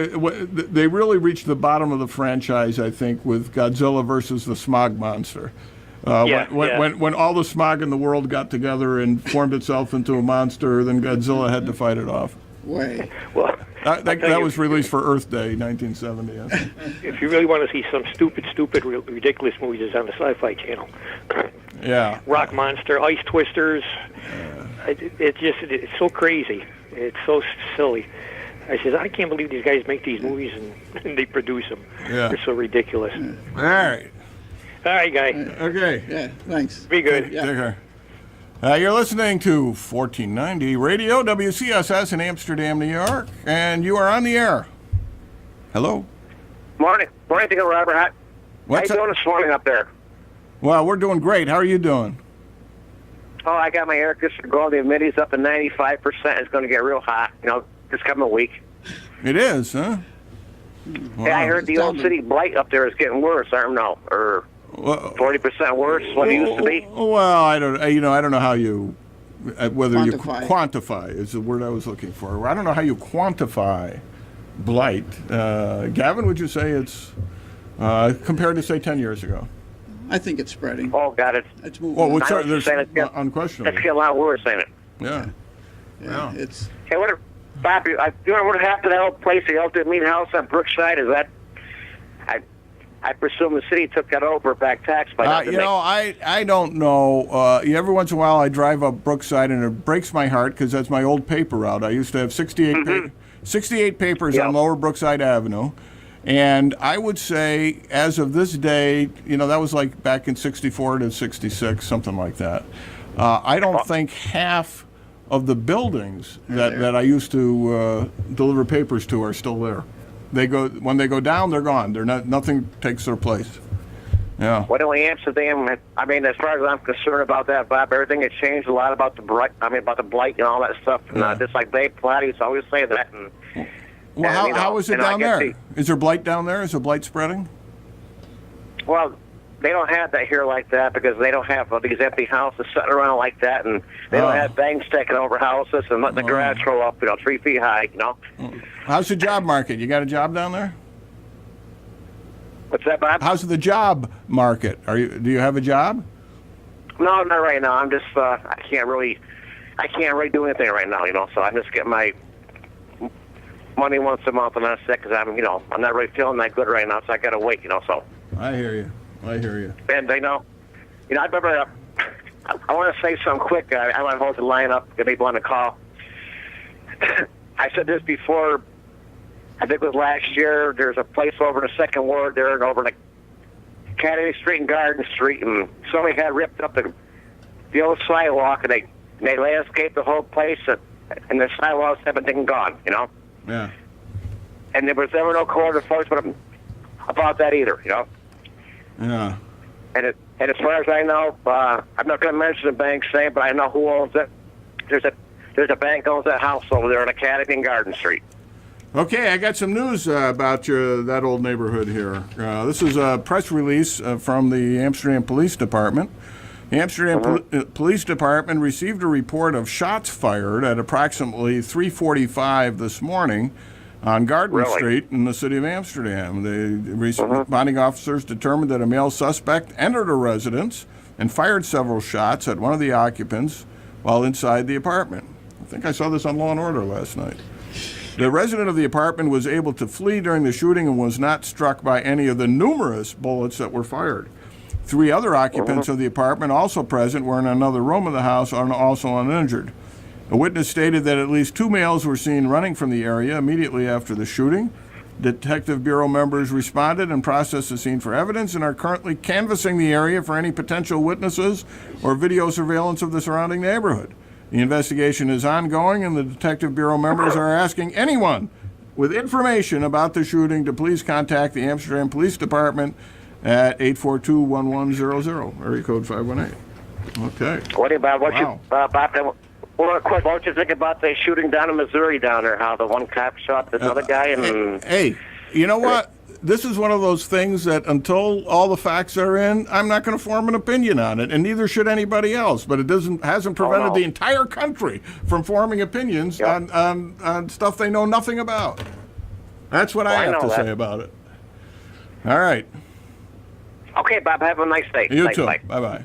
they really reached the bottom of the franchise, I think, with Godzilla versus the Smog Monster. When all the smog in the world got together and formed itself into a monster, then Godzilla had to fight it off. Way. Well, that was released for Earth Day, 1970. I think. If you really want to see some stupid, ridiculous movies, it's on the Sci-Fi Channel. Yeah. Rock Monster, Ice Twisters. It's so crazy. It's so silly. I says, I can't believe these guys make these movies and they produce them. Yeah. They're so ridiculous. All right. All right, guy. Okay. Yeah, thanks. Be good. Yeah. Take care. You're listening to 1490 Radio, WCSS in Amsterdam, New York, and you are on the air. Hello. Morning. Morning to you, Robert. How What's you doing this morning up there? Well, we're doing great. How are you doing? Oh, I got my air conditioner going. The humidity's up to 95%. It's going to get real hot, this coming week. It is, huh? Hey, I heard the old city blight up there is getting worse. I don't know, or 40% worse what it used to be. Well, I don't. I don't know how you, whether you Quantify. quantify is the word I was looking for. I don't know how you quantify blight. Gavin, would you say it's compared to say 10 years ago? I think it's spreading. Oh, God, it's It's moving. Well, I know what you're there's saying. It's getting unquestionably. a lot worse, ain't it? Yeah. yeah, it's Hey, Bob, you know what happened to that old place, the old meat house on Brookside? Is that? I presume the city took that over back tax by now. didn't they? I don't know. Every once in a while, I drive up Brookside, and it breaks my heart because that's my old paper route. I used to have 68 papers Yep. on Lower Brookside Avenue, and I would say, as of this day, that was like back in '64 to '66, something like that. I don't think half of the buildings that I used to deliver papers to are still there. When they go down, they're gone. Nothing takes their place. Yeah. Well, in Amsterdam, I mean, as far as I'm concerned about that, Bob, everything has changed a lot about the blight and all that stuff. And Yeah. just like Dave Platty used to always say that. Well, and, how is it and I down guess there? Is there blight down there? Is there blight spreading? Well, they don't have that here like that because they don't have these empty houses sitting around like that, and they don't have banks taking over houses and letting the grass grow up, 3 feet high. How's the job market? You got a job down there? What's that, Bob? How's the job market? Do you have a job? No, not right now. I'm just I can't really do anything right now. So I just get my money once a month, and that's it because I'm not really feeling that good right now, so I got to wait. So. I hear you. And I remember. I want to say something quick. I want to hold the line up. Get people on the call. I said this before. I think it was last year. There's a place over in the Second Ward there, and over in Academy Street and Garden Street, and somebody had ripped up the old sidewalk, and they landscaped the whole place, and the sidewalks have been gone. Yeah. And there was never no court enforcement about that either. Yeah. And as far as I know, I'm not going to mention the bank's name, but I know who owns it. There's a bank owns that house over there on Academy and Garden Street. Okay, I got some news about that old neighborhood here. This is a press release from the Amsterdam Police Department. The Amsterdam Police Department received a report of shots fired at approximately 3:45 this morning on Garden Street in the city of Amsterdam. The responding officers determined that a male suspect entered a residence and fired several shots at one of the occupants while inside the apartment. I think I saw this on Law & Order last night. The resident of the apartment was able to flee during the shooting and was not struck by any of the numerous bullets that were fired. 3 other occupants of the apartment, also present, were in another room of the house and also uninjured. A witness stated that at least 2 males were seen running from the area immediately after the shooting. Detective Bureau members responded and processed the scene for evidence and are currently canvassing the area for any potential witnesses or video surveillance of the surrounding neighborhood. The investigation is ongoing, and the Detective Bureau members are asking anyone with information about the shooting to please contact the Amsterdam Police Department at 842-1100, area code 518. Okay. What about Wow. what you think about the shooting down in Missouri down there? How the one cop shot this other guy and Hey, you know what? This is one of those things that until all the facts are in, I'm not going to form an opinion on it, and neither should anybody else. But it hasn't prevented the entire country from forming opinions on stuff they know nothing about. That's what I have to say about it. All right. Okay, Bob, have a nice day. You Thanks, too. bye. Bye-bye.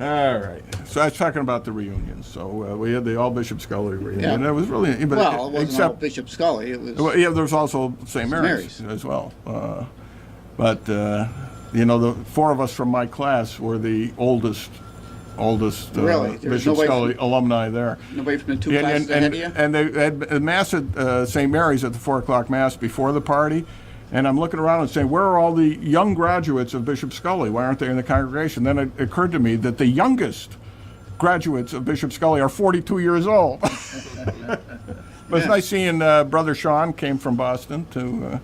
All right. So I was talking about the reunions. So we had the All Bishop Scully reunion. Yeah. It was really, but well, it wasn't except all Bishop Scully. It was well, yeah, there's also St. Mary's as well. But the 4 of us from my class were the oldest Really? There's Bishop nobody Scully alumni there. nobody from the 2 classes ahead of you? And they had a mass at St. Mary's at the 4 o'clock mass before the party. And I'm looking around and saying, where are all the young graduates of Bishop Scully? Why aren't they in the congregation? Then it occurred to me that the youngest graduates of Bishop Scully are 42 years old. But it's nice seeing Brother Sean came from Boston to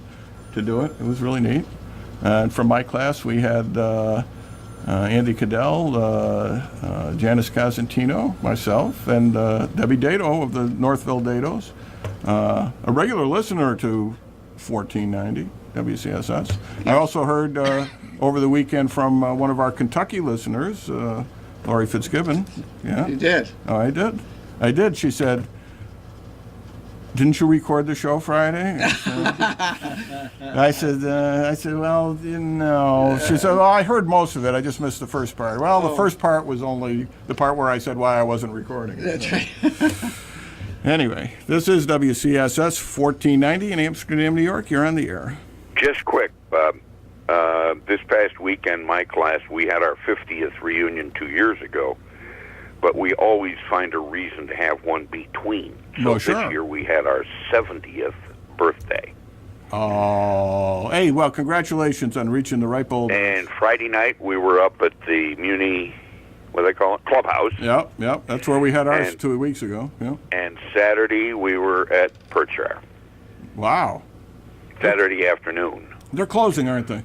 do it. It was really neat. And from my class, we had Andy Cadell, Janice Cosentino, myself, and Debbie Dado of the Northville Dados, a regular listener to 1490 WCSS. I also heard over the weekend from one of our Kentucky listeners, Lori Fitzgibbon. Yeah. You did. Oh, I did. I did. She said, "Didn't you record the show Friday?" I said, well, no. She said, well, I heard most of it. I just missed the first part. Well, the first part was only the part where I said why I wasn't recording it. That's right. Anyway, this is WCSS 1490 in Amsterdam, New York. You're on the air. Just quick, Bob. This past weekend, my class, we had our 50th reunion 2 years ago, but we always find a reason to have one between. So Sure. This year we had our 70th birthday. Oh, hey, well, congratulations on reaching the ripe old... And Friday night we were up at the Muni, what do they call it, clubhouse. Yep, that's where we had ours And- 2 weeks ago. Yep. And Saturday we were at Perchar. Wow. Saturday afternoon. They're closing, aren't they?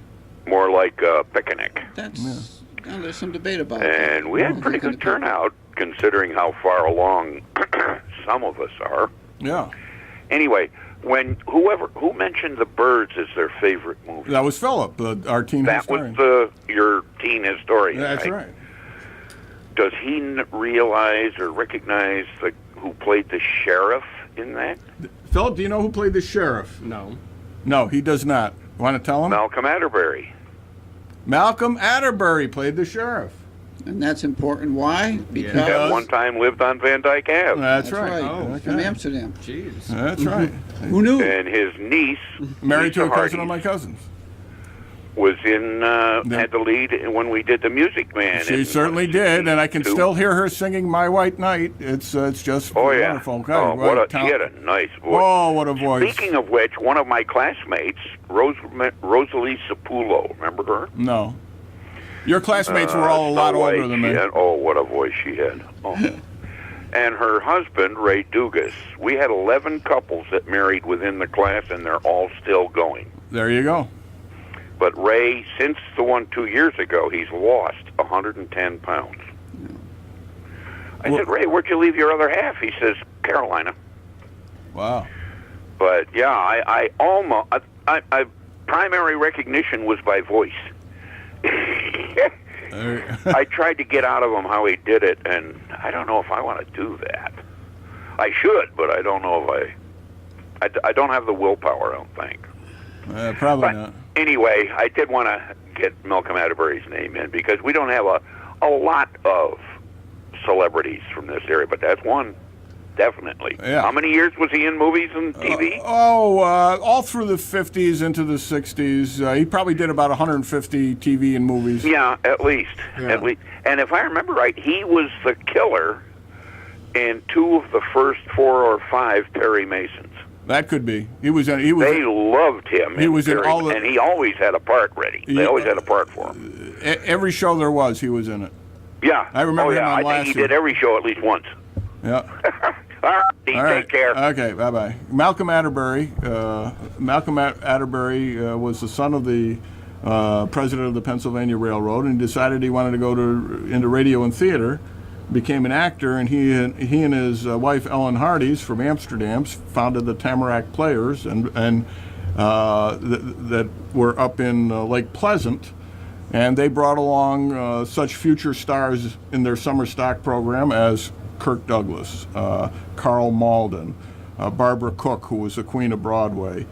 More like a picnic. That's, there's some debate about that. And we had pretty good turnout, considering how far along some of us are. Yeah. Anyway, who mentioned The Birds as their favorite movie? That was Phillip, our teen That historian. was your teen historian. That's right. Does he realize or recognize who played the sheriff in that? Phillip, do you know who played the sheriff? No. No, he does not. Want to tell him? Malcolm Atterbury. Malcolm Atterbury played the sheriff. And that's important. Why? Because At one time lived on Van Dyke Ave. That's that's right. right. Oh, From okay. Amsterdam. Jeez. That's right. Who knew? And his niece, Married to Lisa a cousin of Hardy, my cousin's. was had the lead when we did The Music Man. She in certainly did, and I can 1962. still hear her singing "My White Knight." It's just Oh yeah. wonderful. Okay, Oh, well, she had a nice voice. Oh, what a voice! Speaking of which, one of my classmates, Rosalie Sapulo, remember her? No, your classmates were all a lot Snow White, older than she me. had- oh, what a voice she had. Oh. And her husband, Ray Dugas. We had 11 couples that married within the class, and they're all still going. There you go. But Ray, since the one 2 years ago, he's lost 110 pounds. I said, Ray, where'd you leave your other half? He says, Carolina. Wow. But yeah, I almost, primary recognition was by voice. I tried to get out of him how he did it, and I don't know if I want to do that. I should, but I don't know if I don't have the willpower, I don't think. Probably But not. anyway, I did want to get Malcolm Atterbury's name in because we don't have a lot of celebrities from this area, but that's one, definitely. Yeah. How many years was he in movies and TV? All through the 50s into the 60s. He probably did about 150 TV and movies. Yeah, at least. Yeah. At least. And if I remember right, he was the killer in 2 of the first 4 or 5 Perry Masons. That could be. He was. They loved him. He was in Perry, all the- and he always had a part ready. They always had a part for him. Every show there was, he was in it. Yeah. I remember oh, him yeah. on I last think he year. did every show at least once. Yeah. All right. All right. Take care. Okay. Bye bye. Malcolm Atterbury. Atterbury was the son of the president of the Pennsylvania Railroad, and decided he wanted to go into radio and theater. Became an actor, and he and his wife Ellen Hardees from Amsterdam founded the Tamarack Players, and that were up in Lake Pleasant, and they brought along such future stars in their summer stock program as Kirk Douglas, Carl Malden, Barbara Cook, who was the Queen of Broadway,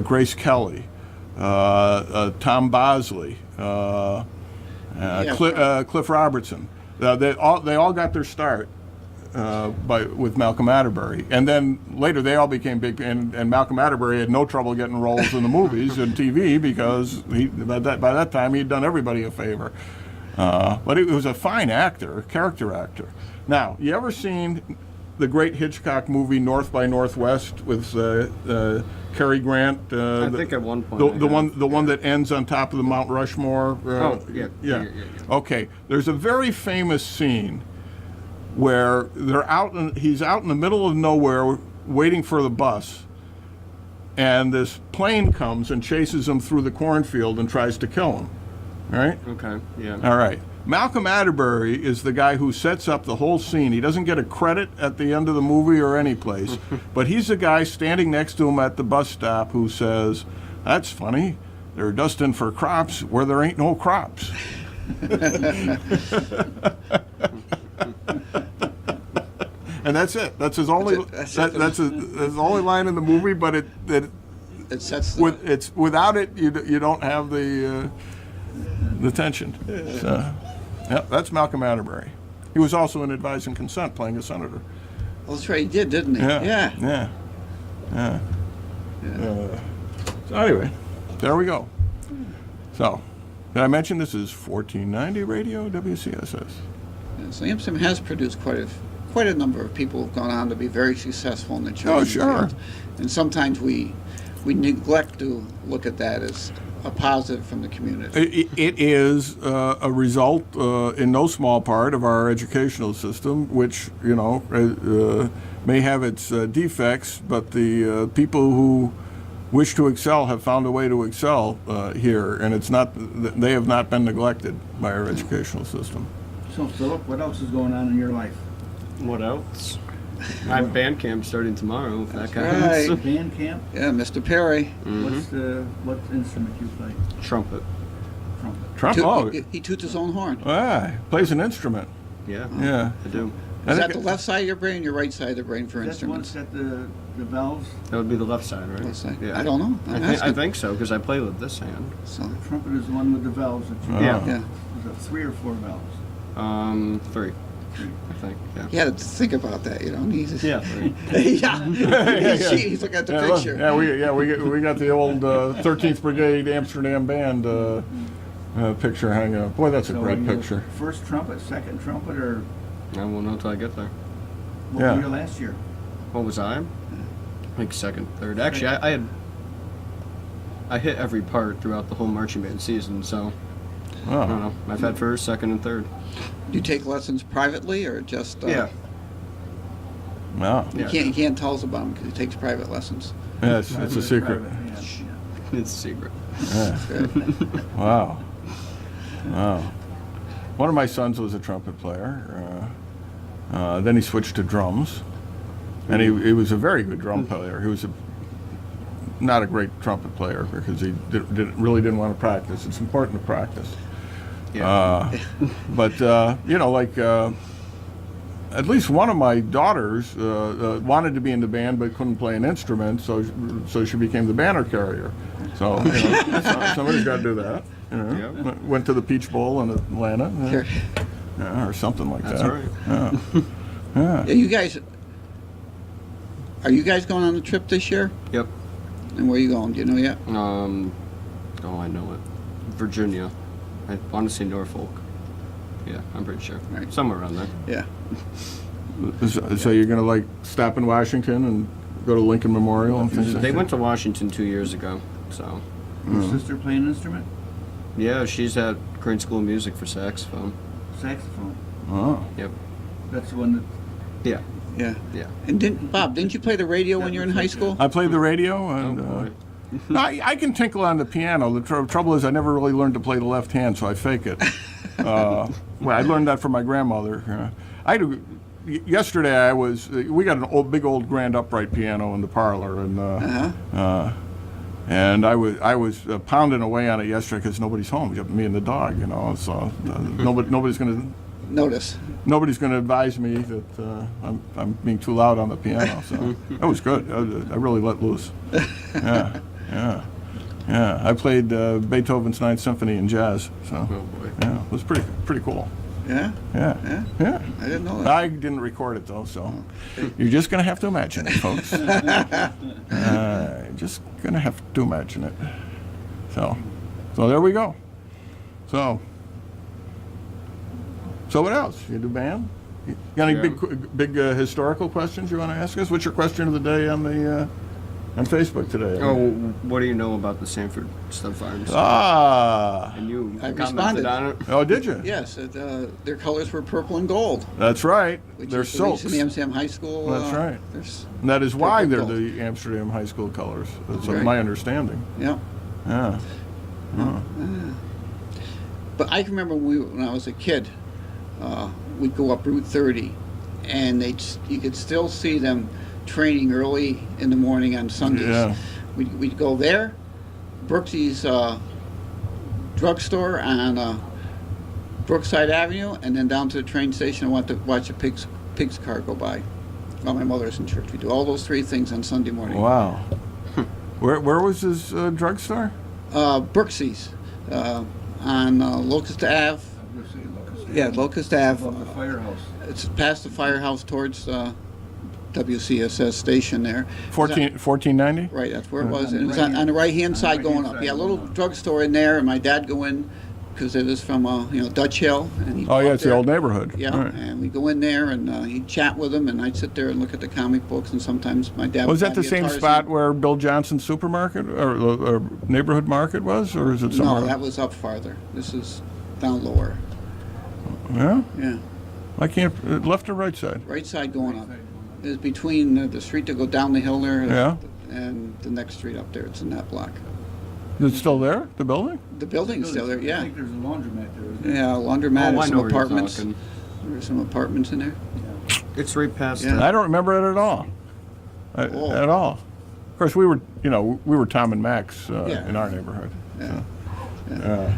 Grace Kelly, Tom Bosley. Cliff Robertson. They all got their start with Malcolm Atterbury, and then later they all became big. And Malcolm Atterbury had no trouble getting roles in the movies and TV because by that time he'd done everybody a favor. But he was a fine actor, a character actor. Now, you ever seen the great Hitchcock movie North by Northwest with Cary Grant? I think at one point. The one that ends on top of the Mount Rushmore. Yeah. Okay, there's a very famous scene where he's out in the middle of nowhere waiting for the bus, and this plane comes and chases him through the cornfield and tries to kill him. Right? Okay. Yeah. All right. Malcolm Atterbury is the guy who sets up the whole scene. He doesn't get a credit at the end of the movie or any place, but he's the guy standing next to him at the bus stop who says, "That's funny. They're dusting for crops where there ain't no crops." And that's it. That's his only. That's his only line in the movie. But it sets it's without it you don't have the tension. So, yeah, that's Malcolm Atterbury. He was also in Advise and Consent, playing a senator. Well, that's right, he did, didn't he? Yeah. So anyway, there we go. So, did I mention this is 1490 radio WCSS? Yeah, so Amsterdam has produced quite a number of people who've gone on to be very successful in the children's sure. field. And sometimes we neglect to look at that as a positive from the community. It is a result, in no small part, of our educational system, which may have its defects, but the people who wish to excel have found a way to excel here, and they have not been neglected by our educational system. So, Philip, what else is going on in your life? What else? I have band camp starting tomorrow. If that counts. Right. Band camp? Yeah, Mr. Perry. What instrument you play? Trumpet. Trumpet. He toots his own horn. Plays an instrument. Yeah. Yeah. I do. Is that the left side of your brain or your right side of the brain for That's the one instruments? that's got the valves. That would be the left side, right? Left side. Yeah. I don't know. I think so because I play with this hand. So, The trumpet is the one with the valves that you Yeah. yeah. Is it 3 or 4 valves? 3, I think. Yeah. He had to think about that, Yeah, 3. yeah. He's looking at the picture. We got the old 13th Brigade Amsterdam Band picture hanging up. Boy, that's a So great when you- picture. First trumpet, second trumpet, or I won't know until I get there. what Yeah. were you last year? What was I? Like second, third. Actually, I hit every part throughout the whole marching band season, so I don't Oh. know. I've had first, second, and third. Do you take lessons privately or just? Yeah. Wow. You can't tell us about him because he takes private lessons. Yeah, it's a secret. Private, yeah. It's a secret. Wow. One of my sons was a trumpet player. Then he switched to drums, and he was a very good drum player. He was not a great trumpet player because he really didn't want to practice. It's important to practice. Yeah. But at least one of my daughters wanted to be in the band but couldn't play an instrument, so she became the banner carrier. So somebody's got to do that. Yeah. Went to the Peach Bowl in Atlanta, or something like That's that. right. Yeah, are you guys going on the trip this year? Yep. And where are you going? Do you know yet? I know it. Virginia. I want to say Norfolk. Yeah, I'm pretty sure. Right. Somewhere around there. Yeah. So you're gonna stop in Washington and go to Lincoln Memorial and things like They that? went to Washington 2 years ago, so Your sister play an instrument? yeah, she's at Crane School of Music for saxophone. Saxophone. Oh. Yep. That's the one that. Yeah. Yeah. Yeah. And didn't you play the radio when you were in high school? I played the radio, and Oh, boy. I can tinkle on the piano. The trouble is I never really learned to play the left hand, so I fake it. Well, I learned that from my grandmother. Yesterday we got an big old grand upright piano in the parlor, and I was pounding away on it yesterday because nobody's home except me and the dog, So nobody's going to advise me that I'm being too loud on the piano. So that was good. I really let loose. Yeah. I played Beethoven's Ninth Symphony in jazz. So Oh boy. yeah, it was pretty cool. Yeah. Yeah. I didn't know that. I didn't record it though, so you're just gonna have to imagine it, folks. Just gonna have to imagine it. So there we go. So what else? You do band? You got any Yeah. big historical questions you want to ask us? What's your question of the day on the on Facebook today? Oh, what do you know about the Sanford Stud Farms? Ah. And you I commented responded. on it. Oh, did you? Yes, their colors were purple and gold. That's right. Which They're is the reason silks. the Amsterdam High School. That's right. There's, And that is why they're Purple gold. the Amsterdam High School colors. That's Right. my understanding. yeah. Yeah. But I can remember when I was a kid, we'd go up Route 30, and you could still see them training early in the morning on Sundays. Yeah. We'd go there, Brooksy's drugstore on Brookside Avenue, and then down to the train station and watch a pig's car go by while my mother was in church. We do all those three things on Sunday morning. Wow. Where was his drugstore? Brooksy's on Locust Ave. Yeah, Locust Ave. Above the firehouse. It's past the firehouse towards WCSS station there. 1490? Right, that's where it was. On the And it was right-hand- on the right-hand on the side going right-hand up. side Yeah, a going little up. drugstore in there, and my dad go in because it was from Dutch Hill. And he'd Oh, go yeah, up it's the there. old neighborhood. Yeah, Right. and we go in there and he'd chat with him, and I'd sit there and look at the comic books, and sometimes my dad. Was would that the buy me a same Tarzan. spot where Bill Johnson's supermarket or neighborhood market was, or is it somewhere? No, that was up farther. This is down lower. Yeah? Yeah, I can't, left or right side? right side going up. It's between the street to go down the hill there. Yeah. And the next street up there. It's in that block. Is it still there, the building? The building's still there. I Yeah. think there's a laundromat there, isn't there? Yeah, laundromat Oh, and I some know where you're apartments. talking. There's some apartments in there. It's right past Yeah. that. I don't remember it at all. Oh. At all. Of course, we were Tom and Max Yeah. in our neighborhood. Yeah.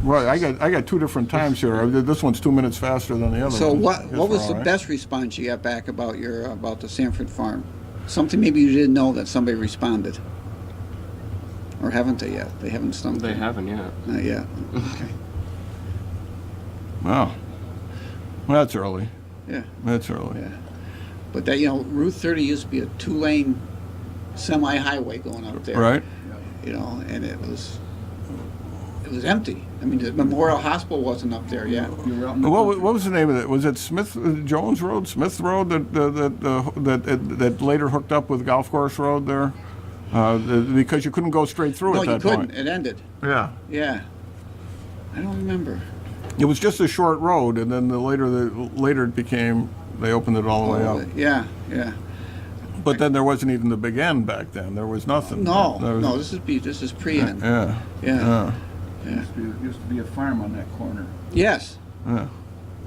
Well, I got two different times here. This one's 2 minutes faster than the other So one. what Guess was we're the all right. best response you got back about the Sanford farm? Something maybe you didn't know that somebody responded, or haven't they yet? They haven't stumped. They you? haven't yet. Not yet. Okay. Wow. Well, that's early. Yeah. That's early. Yeah. But that Route 30 used to be a 2-lane semi-highway going up there. Right? And it was empty. I mean, the Memorial Hospital wasn't up there yet. You were out in the What country. was the name of it? Was it Jones Road, Smith Road that later hooked up with Golf Course Road there? Because you couldn't go straight through No, at you that couldn't. point. It ended. Yeah. Yeah. I don't remember. It was just a short road, and then later it became, they opened it all the way up. Yeah, yeah. But then there wasn't even the big end back then. There was nothing. No, There was- no. This is pre-end. Yeah. Yeah. Yeah. Used to be a farm on that corner. Yes. Yeah.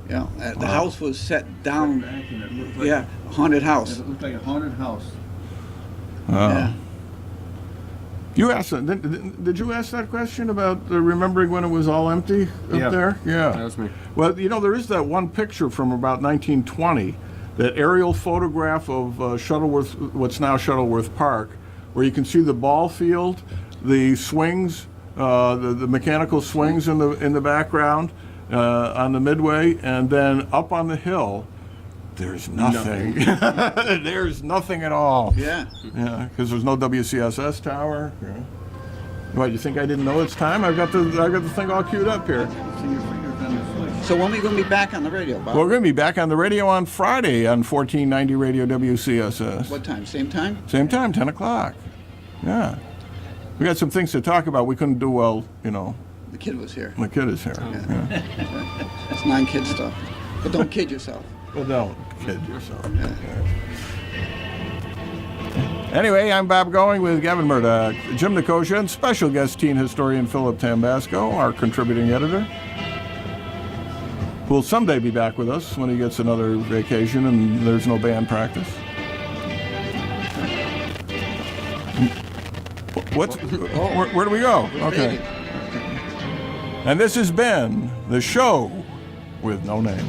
Yeah. The house was set down. Back and it looked like, Yeah, a haunted house. It looked like a haunted house. Yeah. You asked, did you ask that question about remembering when it was all empty up Yeah. there? Yeah. That was me. Well, there is that one picture from about 1920, that aerial photograph of Shuttleworth, what's now Shuttleworth Park, where you can see the ball field, the swings, the mechanical swings in the background on the midway, and then up on the hill, there's nothing. There's nothing at all. Yeah. Yeah, because there's no WCSS tower. Yeah. What, you think I didn't know it's time? I've got the thing all queued up here. See your fingers on the switch. So when are we going to be back on the radio, Bob? We're going to be back on the radio on Friday on 1490 Radio WCSS. What time? Same time? Same time, 10 o'clock. Yeah. We got some things to talk about. We couldn't do well, The kid was here. my kid is here. Yeah. It's non-kid stuff. But don't kid yourself. Well, don't kid yourself. Anyway, I'm Bob Going with Gavin Murdoch, Jim Nicosia, and special guest teen historian Phillip Tambasco, our contributing editor, who will someday be back with us when he gets another vacation and there's no band practice. Where do we go? Okay. And this has been the show with no name.